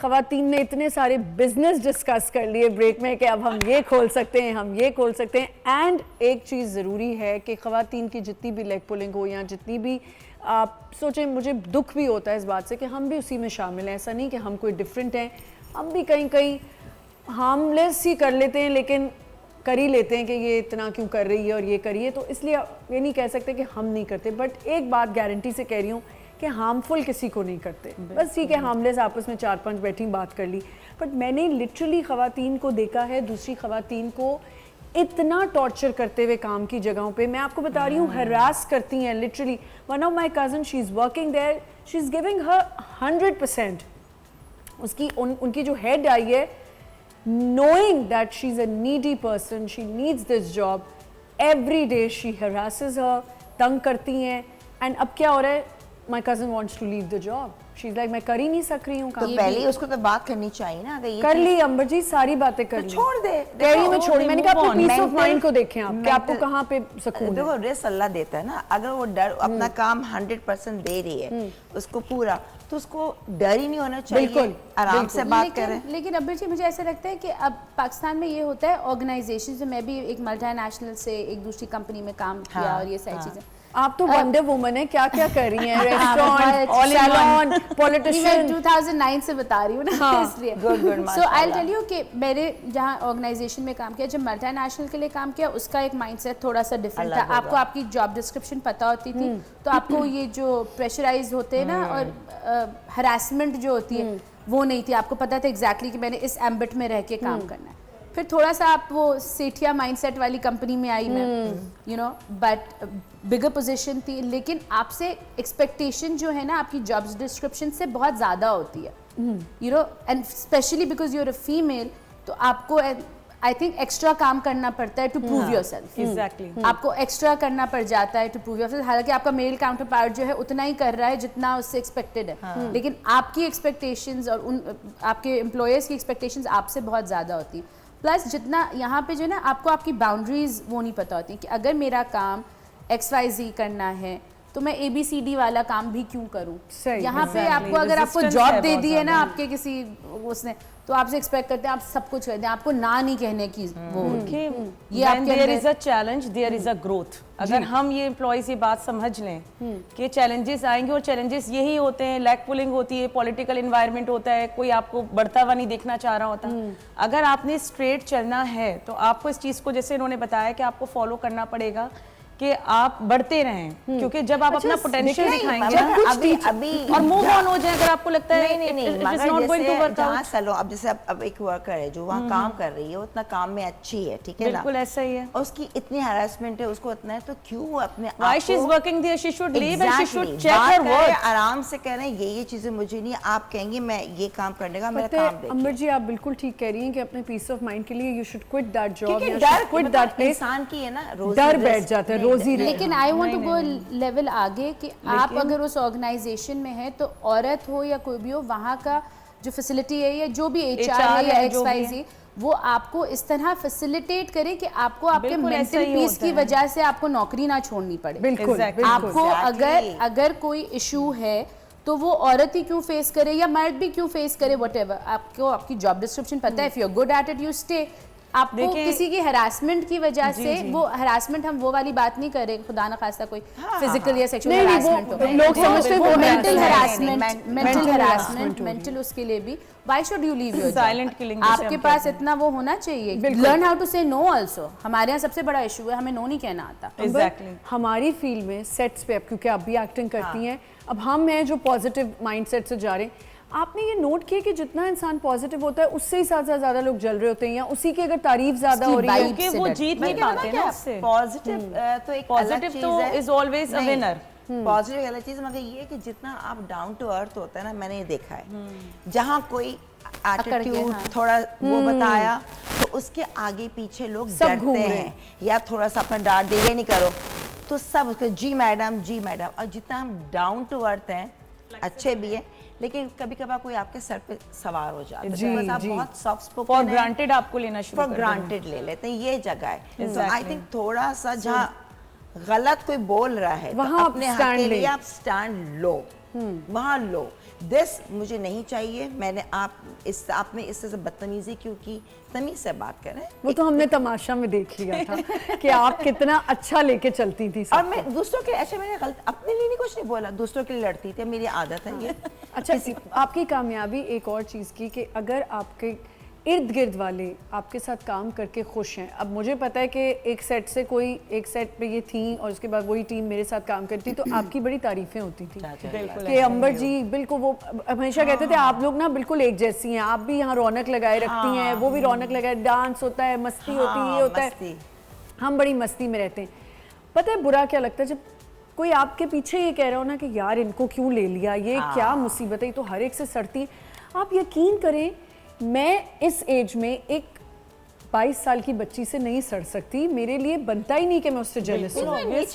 ख़वातीन ने इतने सारे बिजनेस डिस्कस कर लिए ब्रेक में कि अब हम ये खोल सकते हैं, हम ये खोल सकते हैं। एंड एक चीज़ ज़रूरी है कि ख़वातीन की जितनी भी लेग पुलिंग हो या जितनी भी आप सोचें, मुझे दुख भी होता है इस बात से कि हम भी उसी में शामिल हैं। ऐसा नहीं कि हम कोई डिफरेंट हैं, हम भी कहीं कहीं हार्मलेस ही कर लेते हैं, लेकिन कर ही लेते हैं कि ये इतना क्यों कर रही है और ये करिए, तो इसलिए ये नहीं कह सकते कि हम नहीं करते। बट एक बात गारंटी से कह रही हूँ कि हार्मफुल किसी को नहीं करते। बस ठीक है, हार्मलेस आपस में 4-5 बैठी बात कर ली, बट मैंने लिटरली ख़वातीन को देखा है दूसरी ख़वातीन को इतना टॉर्चर करते हुए काम की जगहों पे। मैं आपको बता रही हूँ, हरास करती हैं literally. One of my cousin, she is working there, she is giving her 100%। उसकी उनकी जो हेड आई है, knowing that she's a needy person, she needs this job, every day she harasses her, तंग करती हैं। एंड अब क्या हो रहा है, my cousin wants to leave the job, she's like मैं कर ही नहीं सक रही हूँ काम। तो पहले उसको तो बात करनी चाहिए ना, अगर ये कर ली अंबर जी, सारी बातें कर ली, छोड़ दे। कह में छोड़। मैंने कहा अपने पीस ऑफ माइंड को देखें आप कि आपको कहाँ पे सुकून है। देखो रिस्क अल्लाह देता है ना, अगर वो डर अपना काम 100% दे रही है उसको पूरा, तो उसको डर ही नहीं होना चाहिए, आराम से बात करें। लेकिन अब्बी जी मुझे ऐसा लगता है कि अब पाकिस्तान में ये होता है, ऑर्गेनाइजेशन से, मैं भी एक मल्टीनेशनल से एक दूसरी कंपनी में काम किया और ये सारी चीजें। आप तो वंडर वुमन है, क्या क्या कर रही हैं, रेस्टोरेंट, सैलून, पॉलिटिशियन। 2009 से बता रही हूँ ना, इसलिए। Good. So I tell you कि मैंने जहाँ ऑर्गेनाइजेशन में काम किया, जब मल्टीनेशनल के लिए काम किया, उसका एक माइंडसेट थोड़ा सा डिफरेंट था। आपको आपकी जॉब डिस्क्रिप्शन पता होती थी, तो आपको ये जो प्रेशराइज होते हैं ना और हरासमेंट जो होती है वो नहीं थी। आपको पता था एग्जैक्टली कि मैंने इस एम्बिट में रह के काम करना है। फिर थोड़ा सा आप वो सेठिया माइंडसेट वाली कंपनी में आई मैं, you know, but bigger position थी, लेकिन आपसे एक्सपेक्टेशन जो है ना आपकी जॉब्स डिस्क्रिप्शन से बहुत ज़्यादा होती है, you know, and specially because you are a female, तो आपको आई थिंक एक्स्ट्रा काम करना पड़ता है टू प्रूव योरसेल्फ। एग्जैक्टली, आपको एक्स्ट्रा करना पड़ जाता है टू प्रूव योरसेल्फ। हालांकि आपका मेल काउंटर पार्ट जो है उतना ही कर रहा है जितना उससे एक्सपेक्टेड है, लेकिन आपकी एक्सपेक्टेशंस और उन आपके एम्प्लॉयर्स की एक्सपेक्टेशंस आपसे बहुत ज़्यादा होती है। प्लस जितना यहाँ पे जो है ना, आपको आपकी बाउंड्रीज वो नहीं पता होती कि अगर मेरा काम XYZ करना है तो मैं ABCD वाला काम भी क्यों करूँ। यहाँ पे आपको अगर आपको जॉब दे दी है ना आपके किसी उसने, तो आपसे एक्सपेक्ट करते हैं आप सब कुछ कर दें, आपको ना नहीं कहने की वो ये आपके there is a challenge, there is a growth. अगर हम ये एम्प्लॉइज ये बात समझ लें कि चैलेंजेस आएंगे और चैलेंजेस यही होते हैं, लैग पुलिंग होती है, पॉलिटिकल एनवायरनमेंट होता है, कोई आपको बढ़ता हुआ नहीं देखना चाह रहा होता। अगर आपने स्ट्रेट चलना है तो आपको इस चीज को, जैसे इन्होंने बताया, कि आपको फॉलो करना पड़ेगा कि आप बढ़ते रहें, क्योंकि जब आप अपना पोटेंशियल दिखाएंगे अभी और मूव ऑन हो जाए, अगर आपको लगता है नहीं, अब जैसे अब एक वर्कर है जो वहाँ काम कर रही है, वो उतना काम में अच्छी है, ठीक है ना, बिल्कुल ऐसा ही है, और उसकी इतनी हैरेसमेंट है, उसको इतना है, तो क्यों अपने Why she is working there, she should leave and she should check her work। आराम से कह रहे हैं ये चीजें मुझे नहीं, आप कहेंगे मैं ये काम करने का, मेरा काम देखिए। अंबर जी, आप बिल्कुल ठीक कह रही हैं कि अपने पीस ऑफ माइंड के लिए you should quit that job, डर क्विट दैट प्लेस। इंसान की है ना, डर बैठ जाता है रोजी। लेकिन I want to go level आगे कि आप अगर उस ऑर्गेनाइजेशन में है, तो औरत हो या कोई भी हो, वहाँ का जो फैसिलिटी है या जो भी HR है या XYZ, वो आपको इस तरह फैसिलिटेट करे कि आपको आपके मेंटल पीस की वजह से आपको नौकरी ना छोड़नी पड़े। बिल्कुल, आपको अगर कोई इशू है तो वो औरत ही क्यों फेस करे या मर्द भी क्यों फेस करे, व्हाटएवर, आपको आपकी जॉब डिस्क्रिप्शन पता है, if you are good at it you stay. आपको किसी की हरासमेंट की वजह से, वो हरासमेंट हम वो वाली बात नहीं कर रहे, खुदा ना खास्ता कोई फिजिकल या सेक्सुअल हरासमेंट हो, लोग समझते हैं मेंटल हरासमेंट, मेंटल उसके लिए भी why should you leave your silent killing. आपके पास इतना वो होना चाहिए, लर्न हाउ टू से नो आल्सो। हमारे यहाँ सबसे बड़ा इशू है, हमें नो नहीं कहना आता। एग्जैक्टली, हमारी फील्ड में सेट्स पे, अब क्योंकि आप भी एक्टिंग करती हैं, अब हम हैं जो पॉजिटिव माइंडसेट से जा रहे हैं, आपने ये नोट किया कि जितना इंसान पॉजिटिव होता है उससे ही ज्यादा लोग जल रहे होते हैं, या उसी की अगर तारीफ ज्यादा हो रही है क्योंकि वो जीत नहीं पाते ना उससे। पॉजिटिव तो एक पॉजिटिव तो is always a winner. Positive अलग चीज, मगर ये कि जितना आप डाउन टू अर्थ होता है ना, मैंने ये देखा है, जहाँ कोई एटीट्यूड थोड़ा वो बताया तो उसके आगे पीछे लोग डरते हैं, या थोड़ा सा अपना डांट दे, ये नहीं करो, तो सब उसको जी मैडम। और जितना हम डाउन टू अर्थ हैं, अच्छे भी है, लेकिन कभी कभार कोई आपके सर पे सवार हो जाता है, बस आप बहुत सॉफ्ट स्पोकन, फॉर ग्रांटेड आपको लेना शुरू फॉर ग्रांटेड ले लेते हैं, ये जगह है। तो आई थिंक थोड़ा सा जहाँ गलत कोई बोल रहा है, वहाँ तो अपने हक के लिए आप स्टैंड लो। वहाँ लो। दिस मुझे नहीं चाहिए, मैंने आपने इस तरह से बदतमीजी क्यों की, तमीज से बात करें। वो तो हमने तमाशा में देख लिया था कि आप कितना अच्छा लेके चलती थी और मैं दूसरों के, अच्छा मैंने गलत अपने लिए नहीं कुछ नहीं बोला, दूसरों के लिए लड़ती थी, मेरी आदत है ये। अच्छा, आपकी कामयाबी एक और चीज़ की कि अगर आपके इर्द गिर्द वाले आपके साथ काम करके खुश हैं। अब मुझे पता है कि एक सेट से कोई एक सेट पे ये थी और उसके बाद वही टीम मेरे साथ काम करती, तो आपकी बड़ी तारीफें होती थी कि अंबर जी बिल्कुल, वो हमेशा कहते थे आप लोग ना बिल्कुल एक जैसी हैं, आप भी यहाँ रौनक लगाए रखती हैं, वो भी रौनक लगाए, डांस होता है, मस्ती होती है, ये होता है, हम बड़ी मस्ती में रहते हैं। पता है बुरा क्या लगता है जब कोई आपके पीछे ये कह रहा हो ना कि यार इनको क्यों ले लिया, ये क्या मुसीबत है, ये तो हर एक से सड़ती है। आप यकीन करें, मैं इस एज में एक 22 साल की बच्ची से नहीं सड़ सकती, मेरे लिए बनता ही नहीं कि मैं उससे जेलस हूं। नहीं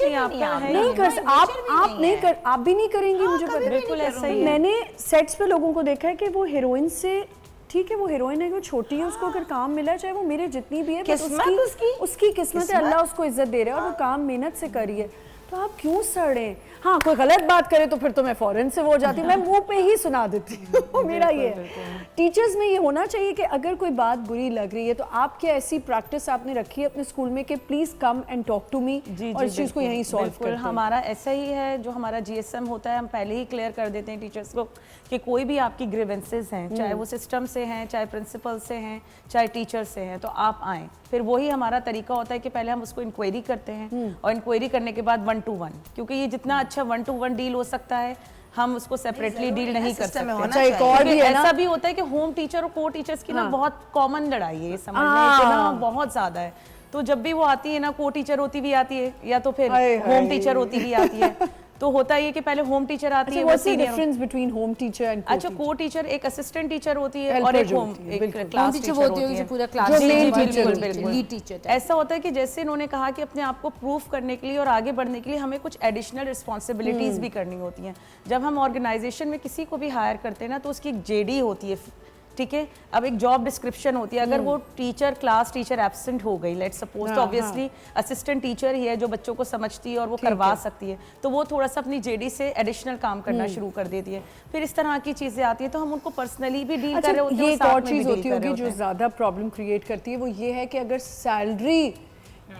कर, आप नहीं कर, आप भी नहीं करेंगी, मुझे पता। बिल्कुल ऐसा ही है। मैंने सेट्स पे लोगों को देखा है कि वो हीरोइन से, ठीक है वो हीरोइन है, वो छोटी है, उसको अगर काम मिला है चाहे वो मेरे जितनी भी है, उसकी किस्मत है, अल्लाह उसको इज्जत दे रहा है और वो काम मेहनत से करी है, तो आप क्यों सड़े। हाँ, कोई गलत बात करे तो फिर तो मैं फौरन से वो हो जाती हूँ, मैं मुंह पे ही सुना देती हूँ। मेरा ये टीचर्स में ये होना चाहिए कि अगर कोई बात बुरी लग रही है तो आप क्या ऐसी प्रैक्टिस आपने रखी है अपने स्कूल में कि please come and talk to me और इस चीज को यहीं सॉल्व करते हैं। हमारा ऐसा ही है, जो हमारा GSM होता है हम पहले ही क्लियर कर देते हैं टीचर्स को कि कोई भी आपकी ग्रीवेंसेस हैं, चाहे वो सिस्टम से हैं, चाहे प्रिंसिपल से हैं, चाहे टीचर से हैं, तो आप आएँ। फिर वही हमारा तरीका होता है कि पहले हम उसको इंक्वायरी करते हैं और इंक्वायरी करने के बाद 1 to 1, क्योंकि ये जितना अच्छा 1 to 1 डील हो सकता है हम उसको सेपरेटली डील नहीं कर सकते। अच्छा, एक और भी है ना, ऐसा भी होता है कि होम टीचर और को टीचर्स की ना बहुत कॉमन लड़ाई है, समझने के ना बहुत ज्यादा है। तो जब भी वो आती है ना, को टीचर होती भी आती है या तो फिर होम टीचर होती भी आती है, तो होता है कि पहले होम टीचर आती है। What's the difference between home teacher and अच्छा, को टीचर एक असिस्टेंट टीचर होती है और एक होम क्लास टीचर होती है, पूरा क्लास लीड टीचर। ऐसा होता है कि जैसे इन्होंने कहा कि अपने आप को प्रूफ करने के लिए और आगे बढ़ने के लिए हमें कुछ एडिशनल रिस्पॉन्सिबिलिटीज भी करनी होती हैं। जब हम ऑर्गेनाइजेशन में किसी को भी हायर करते हैं ना, तो उसकी एक JD होती है, ठीक है। अब एक जॉब डिस्क्रिप्शन होती है, अगर वो टीचर क्लास टीचर एब्सेंट हो गई, लेट्स सपोज, तो ऑब्वियसली असिस्टेंट टीचर ही है जो बच्चों को समझती है और वो करवा सकती है, तो वो थोड़ा सा अपनी JD से एडिशनल काम करना शुरू कर देती है। फिर इस तरह की चीजें आती है तो हम उनको पर्सनली भी डील कर रहे होते हैं। ये एक और चीज होती होगी जो ज्यादा प्रॉब्लम क्रिएट करती है, वो ये है कि अगर सैलरी,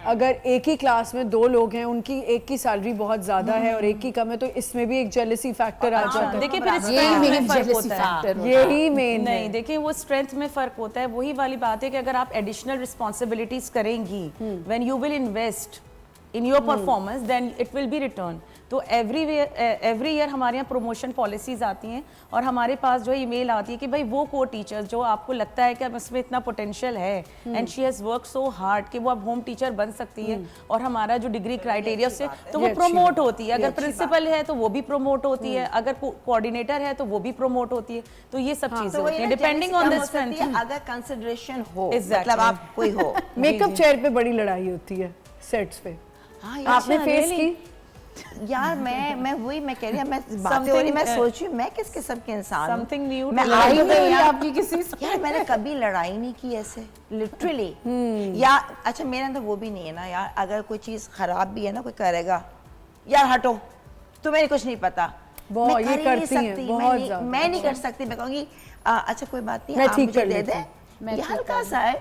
अगर एक ही क्लास में 2 लोग हैं, उनकी एक की सैलरी बहुत ज्यादा है और एक की कम है, तो इसमें भी एक जेलसी फैक्टर आ जाता है। देखिए, फिर यही मेन नहीं, देखिए वो स्ट्रेंथ में फर्क होता है। वही वाली बात है कि अगर आप एडिशनल रिस्पॉन्सिबिलिटीज करेंगी, when you will invest in your performance, then it will be return. तो एवरी ईयर हमारे यहाँ प्रमोशन पॉलिसीज आती हैं और हमारे पास जो ईमेल आती है कि भाई वो को टीचर जो आपको लगता है कि अब इसमें इतना पोटेंशियल है and she has work so hard कि वो अब होम टीचर बन सकती है, और हमारा जो डिग्री क्राइटेरिया से तो वो प्रमोट होती है। अगर प्रिंसिपल है तो वो भी प्रमोट होती है, अगर कोऑर्डिनेटर है तो वो भी प्रमोट होती है। तो ये सब चीजें होती हैं डिपेंडिंग ऑन द स्ट्रेंथ। अगर कंसिडरेशन हो, मतलब आप कोई हो। मेकअप चेयर पे बड़ी लड़ाई होती है सेट्स पे, आपने फेस की? यार मैं वही मैं कह रही हूँ, मैं बातें हो रही, मैं सोच रही हूँ मैं किस किस्म के इंसान हूँ। समथिंग न्यू, मैं आई नहीं आपकी किसी से। यार मैंने कभी लड़ाई नहीं की ऐसे लिटरली। या अच्छा, मेरे अंदर वो भी नहीं है ना यार, अगर कोई चीज खराब भी है ना, कोई करेगा यार हटो, तुम्हें कुछ नहीं पता, मैं ये करती हैं बहुत ज़्यादा। मैं नहीं कर सकती। मैं कहूँगी अच्छा कोई बात नहीं, आप मुझे दे दें, ये हल्का सा है।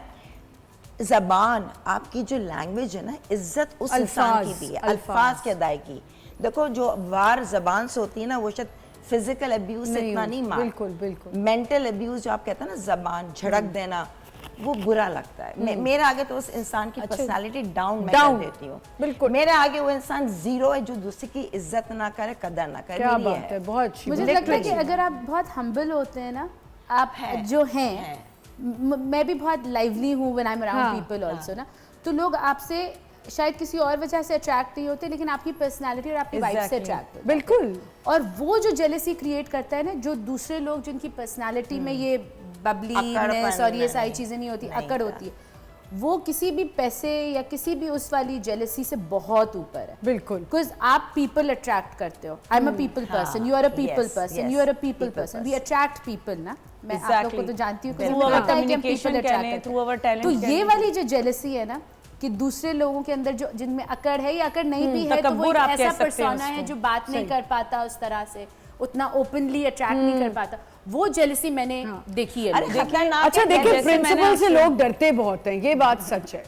ज़बान, आपकी जो लैंग्वेज है ना, इज्जत उस इंसान की भी है, अल्फाज की अदायगी। देखो जो वार ज़बान से होती है ना, वो शायद फिजिकल अब्यूज से इतना नहीं मार, बिल्कुल बिल्कुल मेंटल अब्यूज जो आप कहते हैं ना, ज़बान झड़क देना, वो बुरा लगता है। मेरे आगे तो उस इंसान की पर्सनालिटी डाउन मैं कर देती हूँ। बिल्कुल, मेरे आगे वो इंसान जीरो है जो दूसरे की इज्जत ना करे, कदर ना करे। क्या बात है, बहुत अच्छी। मुझे लगता है कि अगर आप बहुत हम्बल होते हैं ना, आप जो हैं, मैं भी बहुत लाइवली हूँ when I am around people also ना, तो लोग आपसे शायद किसी और वजह से अट्रैक्ट नहीं होते, लेकिन आपकी पर्सनालिटी और आपकी वाइब से अट्रैक्ट होते हैं। बिल्कुल। और वो जो जेलसी क्रिएट करता है ना, जो दूसरे लोग जिनकी पर्सनालिटी में ये बबलीनेस और ये सारी चीजें नहीं होती, अकड़ होती है, वो किसी भी पैसे या किसी भी उस वाली जेलसी से बहुत ऊपर है। बिल्कुल, बिकॉज आप पीपल अट्रैक्ट करते हो। I am a people person, you are a people person, you are a people person, we attract people ना। मैं आप लोग को तो जानती हूँ, तो ये वाली जो जेलसी है ना, कि दूसरे लोगों के अंदर जो जिनमें अकड़ है या अकड़ नहीं भी है, तो वो एक ऐसा पर्सोना है जो बात नहीं कर पाता उस तरह से, उतना ओपनली अट्रैक्ट नहीं कर पाता, वो जेलसी मैंने देखी है। अरे खतरनाक अच्छा है, देखिए, जैसे मैंने प्रिंसिपल से लोग डरते बहुत हैं, ये बात सच है।